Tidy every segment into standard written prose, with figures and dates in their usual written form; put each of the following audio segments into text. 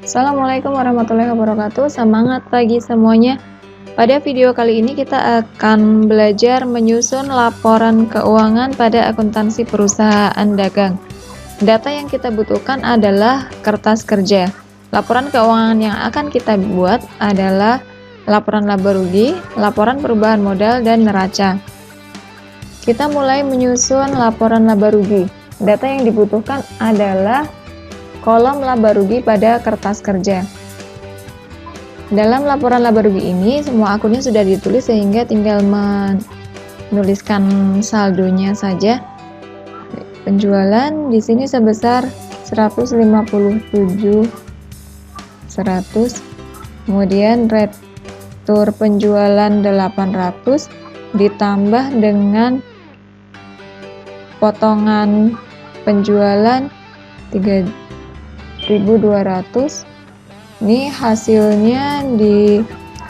Assalamualaikum warahmatullahi wabarakatuh. Semangat pagi semuanya. Pada video kali ini kita akan belajar menyusun laporan keuangan pada akuntansi perusahaan dagang. Data yang kita butuhkan adalah kertas kerja. Laporan keuangan yang akan kita buat adalah laporan laba rugi, laporan perubahan modal, dan neraca. Kita mulai menyusun laporan laba rugi. Data yang dibutuhkan adalah kolom laba rugi pada kertas kerja. Dalam laporan laba rugi ini, semua akunnya sudah ditulis sehingga tinggal menuliskan saldonya saja. Penjualan di sini sebesar 157.100. Kemudian retur penjualan 800 ditambah dengan potongan penjualan 3.200. Ini hasilnya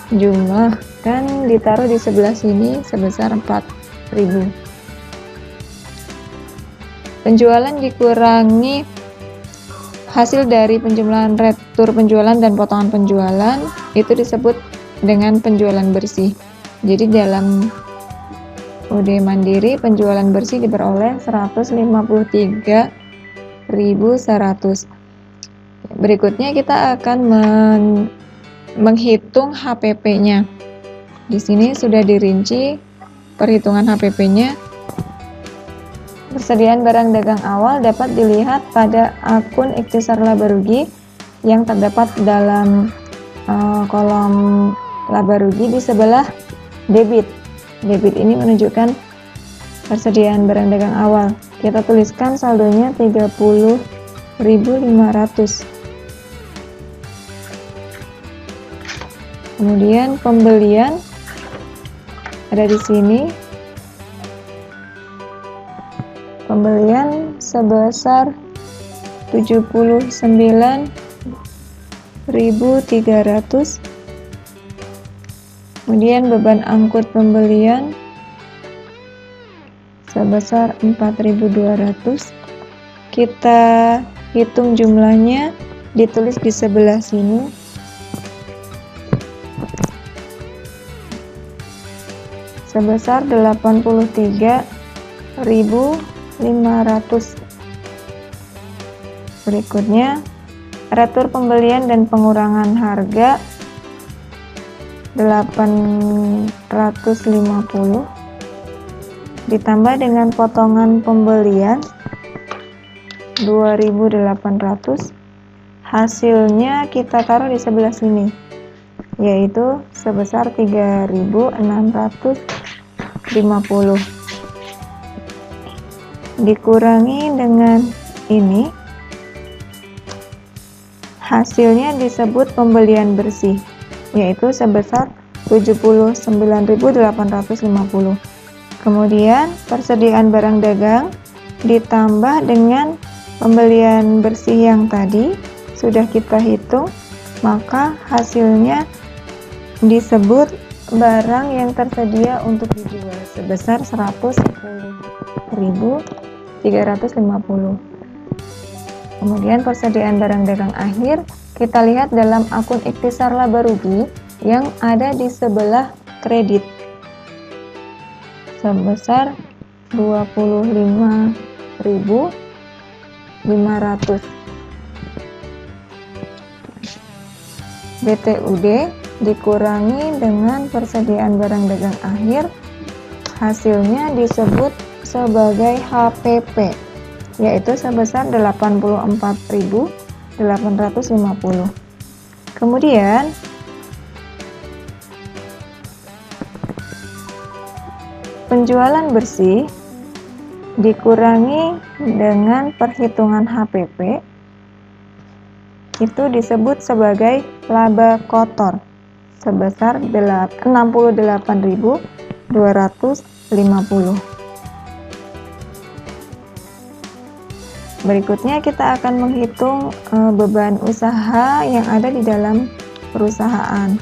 dijumlahkan, ditaruh di sebelah sini sebesar 4.000. Penjualan dikurangi hasil dari penjumlahan retur penjualan dan potongan penjualan, itu disebut dengan penjualan bersih. Jadi dalam UD Mandiri penjualan bersih diperoleh 153.100. Berikutnya kita akan menghitung HPP-nya. Di sini sudah dirinci perhitungan HPP-nya. Persediaan barang dagang awal dapat dilihat pada akun ikhtisar laba rugi yang terdapat dalam kolom laba rugi di sebelah debit. Debit ini menunjukkan persediaan barang dagang awal. Kita tuliskan saldonya 30.500. Kemudian pembelian ada di sini. Pembelian sebesar 79.300. Kemudian beban angkut pembelian sebesar 4.200. Kita hitung jumlahnya, ditulis di sebelah sini. Sebesar 83.500. Berikutnya, retur pembelian dan pengurangan harga 850 ditambah dengan potongan pembelian 2.800. Hasilnya kita taruh di sebelah sini, yaitu sebesar 3.650 dikurangi dengan ini, hasilnya disebut pembelian bersih, yaitu sebesar 79.850. Kemudian persediaan barang dagang ditambah dengan pembelian bersih yang tadi sudah kita hitung, maka hasilnya disebut barang yang tersedia untuk dijual sebesar 110.350. Kemudian persediaan barang dagang akhir kita lihat dalam akun ikhtisar laba rugi yang ada di sebelah kredit sebesar 25.500. BTUD dikurangi dengan persediaan barang dagang akhir, hasilnya disebut sebagai HPP, yaitu sebesar 84.850. Kemudian penjualan bersih dikurangi dengan perhitungan HPP, itu disebut sebagai laba kotor sebesar 68.250. Berikutnya kita akan menghitung beban usaha yang ada di dalam perusahaan.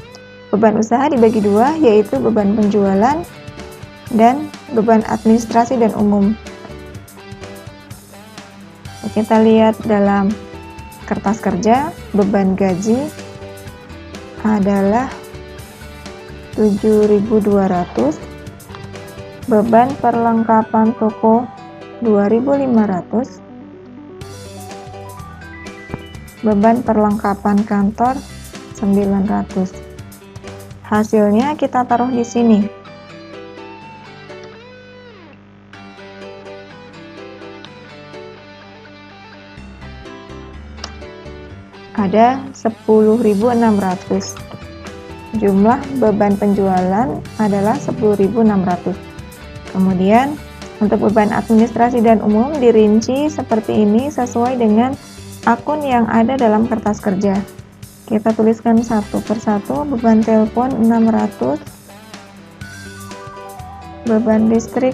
Beban usaha dibagi dua, yaitu beban penjualan dan beban administrasi dan umum. Kita lihat dalam kertas kerja, beban gaji adalah 7.200, beban perlengkapan toko 2.500, beban perlengkapan kantor 900. Hasilnya kita taruh di sini. Ada 10.600. Jumlah beban penjualan adalah 10.600. Kemudian untuk beban administrasi dan umum dirinci seperti ini sesuai dengan akun yang ada dalam kertas kerja. Kita tuliskan satu persatu. Beban telepon 600, beban listrik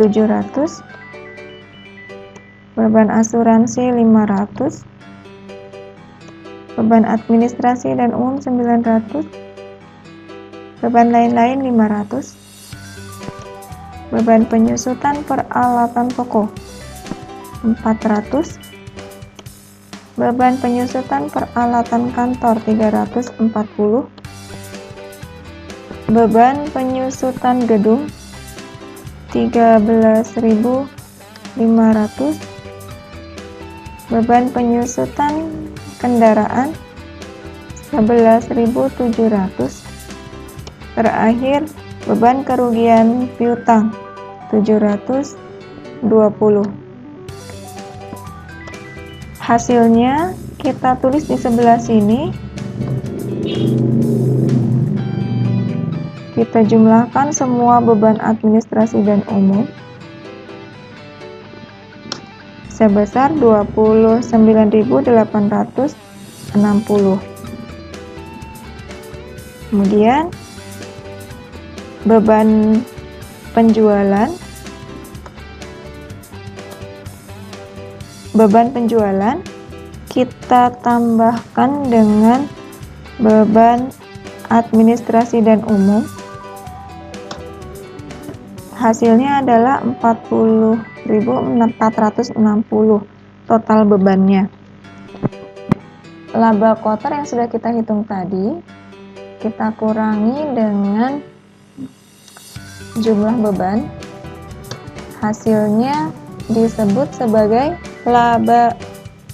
700, beban asuransi 500, beban administrasi dan umum 900, beban lain-lain 500, beban penyusutan peralatan toko 400, beban penyusutan peralatan kantor 340, beban penyusutan gedung 13.500, beban penyusutan kendaraan 11.700. Terakhir, beban kerugian piutang 720. Hasilnya kita tulis di sebelah sini. Kita jumlahkan semua beban administrasi dan umum sebesar 29.860. Kemudian beban penjualan kita tambahkan dengan beban administrasi dan umum. Hasilnya adalah 40.460 total bebannya. Laba kotor yang sudah kita hitung tadi kita kurangi dengan jumlah beban. Hasilnya disebut sebagai laba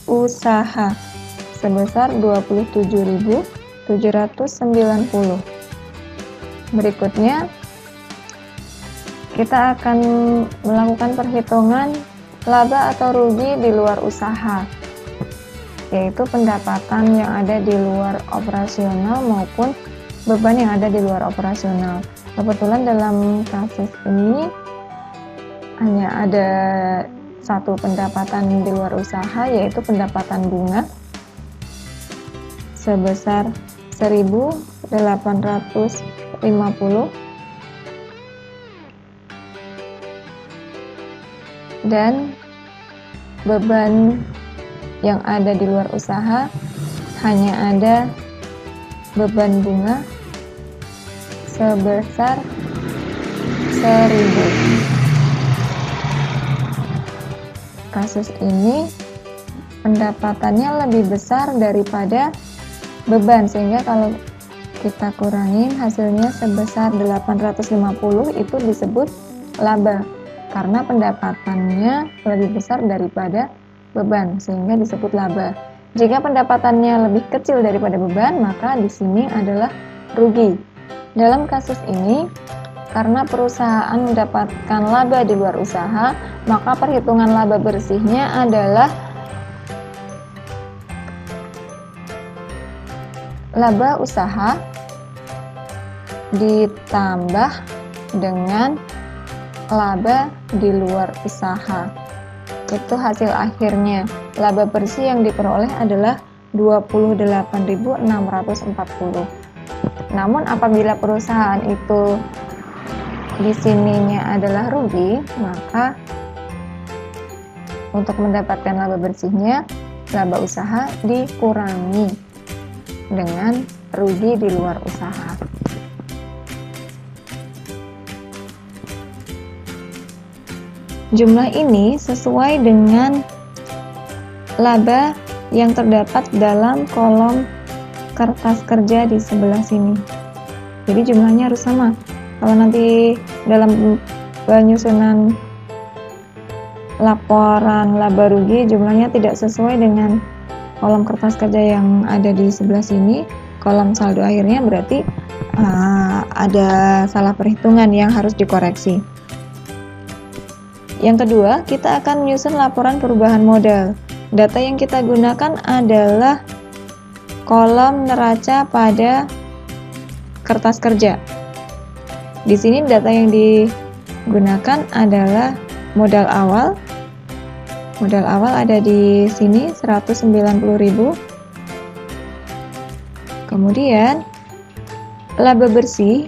usaha sebesar 27.790. Berikutnya kita akan melakukan perhitungan laba atau rugi di luar usaha, yaitu pendapatan yang ada di luar operasional maupun beban yang ada di luar operasional. Kebetulan dalam kasus ini hanya ada satu pendapatan di luar usaha, yaitu pendapatan bunga sebesar 1.850, dan beban yang ada di luar usaha hanya ada beban bunga sebesar 1.000. Kasus ini pendapatannya lebih besar daripada beban, sehingga kalau kita kurangin hasilnya sebesar 850 itu disebut laba, karena pendapatannya lebih besar daripada beban, sehingga disebut laba. Jika pendapatannya lebih kecil daripada beban, maka di sini adalah rugi. Dalam kasus ini, karena perusahaan mendapatkan laba di luar usaha, maka perhitungan laba bersihnya adalah laba usaha ditambah dengan laba di luar usaha. Itu hasil akhirnya. Laba bersih yang diperoleh adalah 28.640. Namun apabila perusahaan itu di sininya adalah rugi, maka untuk mendapatkan laba bersihnya, laba usaha dikurangi dengan rugi di luar usaha. Jumlah ini sesuai dengan laba yang terdapat dalam kolom kertas kerja di sebelah sini. Jadi jumlahnya harus sama. Kalau nanti dalam penyusunan laporan laba rugi jumlahnya tidak sesuai dengan kolom kertas kerja yang ada di sebelah sini, kolom saldo akhirnya, berarti ada salah perhitungan yang harus dikoreksi. Yang kedua, kita akan menyusun laporan perubahan modal. Data yang kita gunakan adalah kolom neraca pada kertas kerja. Di sini data yang digunakan adalah modal awal. Modal awal ada di sini 190.000. Kemudian laba bersih,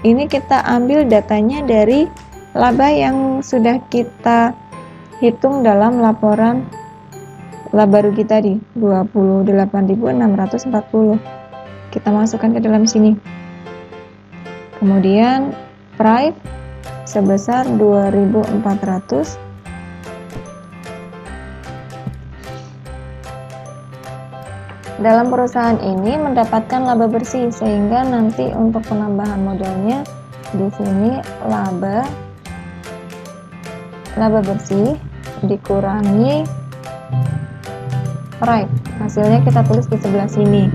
ini kita ambil datanya dari laba yang sudah kita hitung dalam laporan laba rugi tadi, 28.640. Kita masukkan ke dalam sini. Kemudian price sebesar 2.400. Dalam perusahaan ini mendapatkan laba bersih, sehingga nanti untuk penambahan modalnya di sini laba bersih dikurangi price. Hasilnya kita tulis di sebelah sini,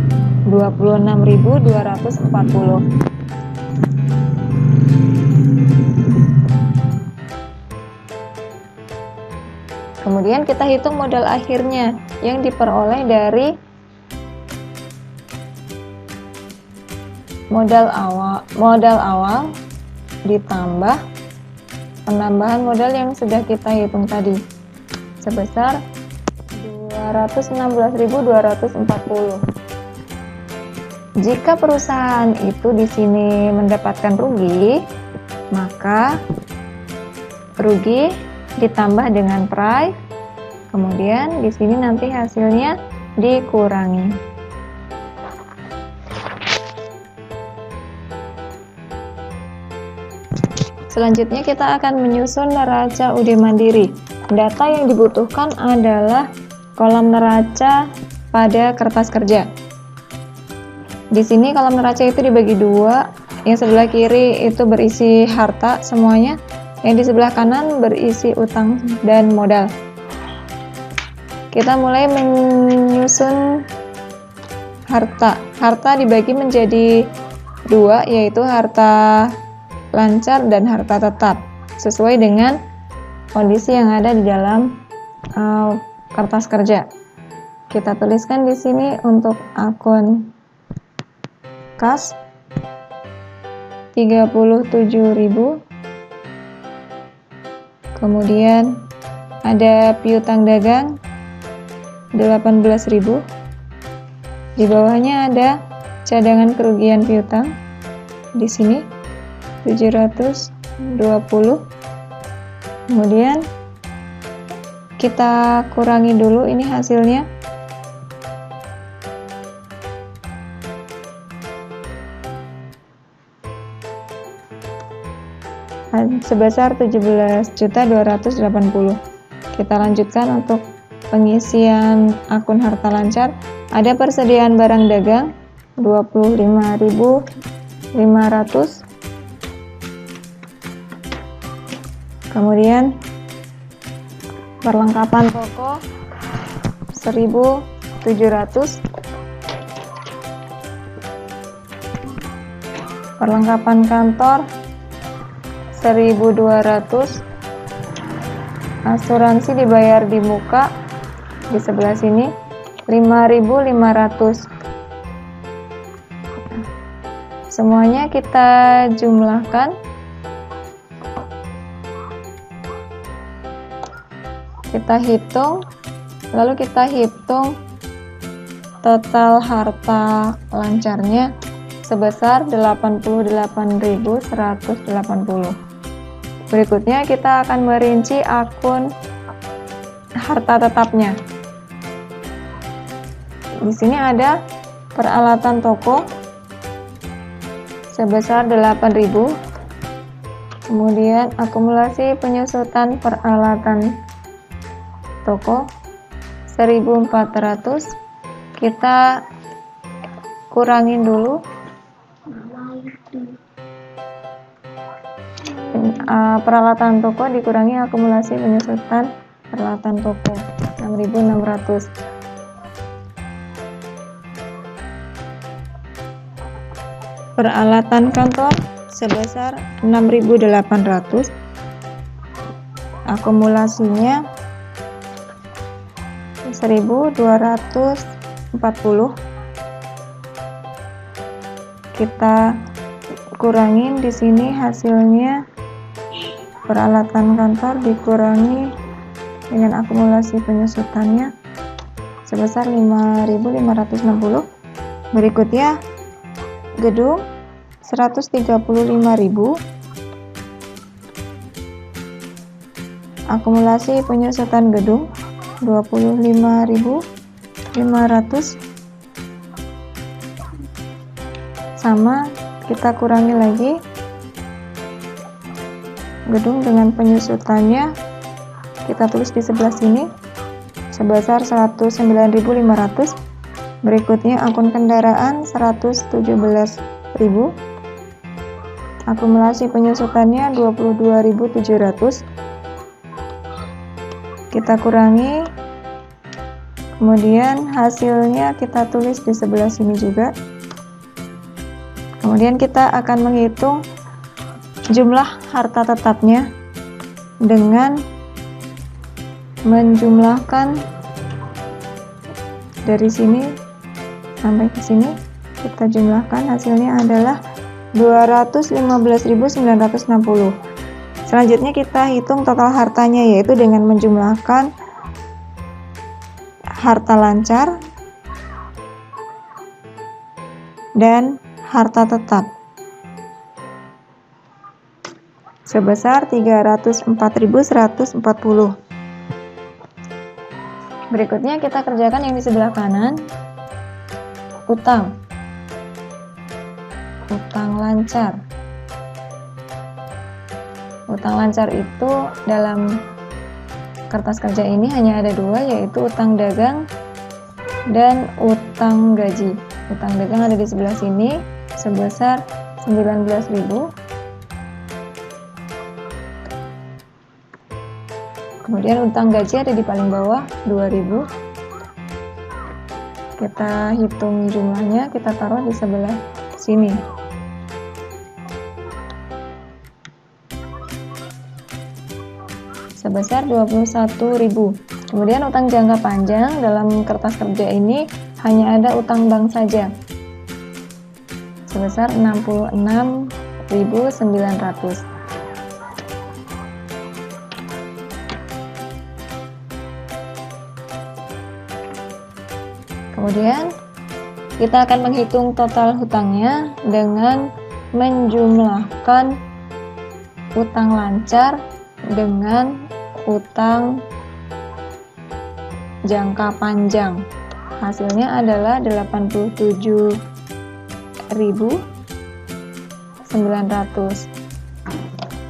26.240. Kemudian kita hitung modal akhirnya yang diperoleh dari modal awal ditambah penambahan modal yang sudah kita hitung tadi sebesar 216.240. Jika perusahaan itu di sini mendapatkan rugi, maka rugi ditambah dengan price, kemudian di sini nanti hasilnya dikurangi. Selanjutnya kita akan menyusun neraca UD Mandiri. Data yang dibutuhkan adalah kolom neraca pada kertas kerja. Di sini kolom neraca itu dibagi dua. Yang sebelah kiri itu berisi harta semuanya, yang di sebelah kanan berisi utang dan modal. Kita mulai menyusun harta. Harta dibagi menjadi dua, yaitu harta lancar dan harta tetap, sesuai dengan kondisi yang ada di dalam kertas kerja. Kita tuliskan di sini untuk akun kas 37.000. Kemudian ada piutang dagang 18.000. Di bawahnya ada cadangan kerugian piutang di sini 720. Kemudian kita kurangi dulu ini hasilnya. Sebesar 17.280. Kita lanjutkan untuk pengisian akun harta lancar. Ada persediaan barang dagang 25.500. Kemudian perlengkapan toko 1.700. Perlengkapan kantor 1.200. Asuransi dibayar di muka di sebelah sini 5.500. Semuanya kita jumlahkan. Kita hitung, lalu kita hitung total harta lancarnya sebesar 88.180. Berikutnya kita akan merinci akun harta tetapnya. Di sini ada peralatan toko sebesar 8.000. Kemudian akumulasi penyusutan peralatan toko 1.400 kita kurangin dulu. Peralatan toko dikurangi akumulasi penyusutan peralatan toko 6.600. Peralatan kantor sebesar 6.800. Akumulasinya 1.240. Kita kurangin di sini hasilnya. Peralatan kantor dikurangi dengan akumulasi penyusutannya sebesar 5.560. Berikutnya gedung 135.000. Akumulasi penyusutan gedung 25.500. Sama, kita kurangi lagi gedung dengan penyusutannya, kita tulis di sebelah sini sebesar 109.500. Berikutnya akun kendaraan 117.000. Akumulasi penyusutannya 22.700. Kita kurangi, kemudian hasilnya kita tulis di sebelah sini juga. Kemudian kita akan menghitung jumlah harta tetapnya dengan menjumlahkan dari sini sampai ke sini. Kita jumlahkan, hasilnya adalah 215.960. Selanjutnya kita hitung total hartanya, yaitu dengan menjumlahkan harta lancar dan harta tetap sebesar 304.140. Berikutnya kita kerjakan yang di sebelah kanan. Utang lancar. Utang lancar itu dalam kertas kerja ini hanya ada dua, yaitu utang dagang dan utang gaji. Utang dagang ada di sebelah sini sebesar 19.000. Kemudian utang gaji ada di paling bawah 2.000. Kita hitung jumlahnya, kita taruh di sebelah sini. Sebesar 21.000. Kemudian utang jangka panjang dalam kertas kerja ini hanya ada utang bank saja sebesar 66.900. Kemudian kita akan menghitung total hutangnya dengan menjumlahkan utang lancar dengan utang jangka panjang. Hasilnya adalah 87.900.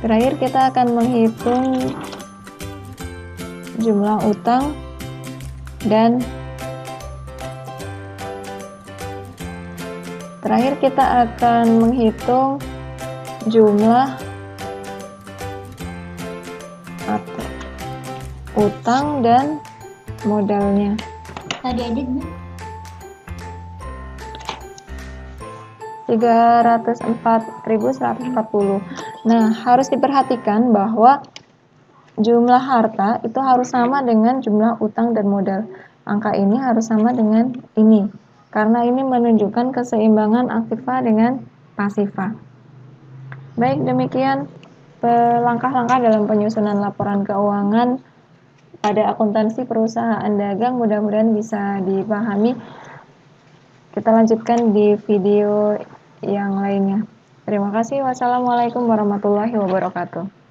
Terakhir kita akan menghitung jumlah utang dan terakhir kita akan menghitung jumlah utang dan modalnya. Tadi aja 304.140. Nah, harus diperhatikan bahwa jumlah harta itu harus sama dengan jumlah utang dan modal. Angka ini harus sama dengan ini, karena ini menunjukkan keseimbangan aktiva dengan pasiva. Baik, demikian langkah-langkah dalam penyusunan laporan keuangan pada akuntansi perusahaan dagang. Mudah-mudahan bisa dipahami. Kita lanjutkan di video yang lainnya. Terima kasih. Wassalamualaikum warahmatullahi wabarakatuh.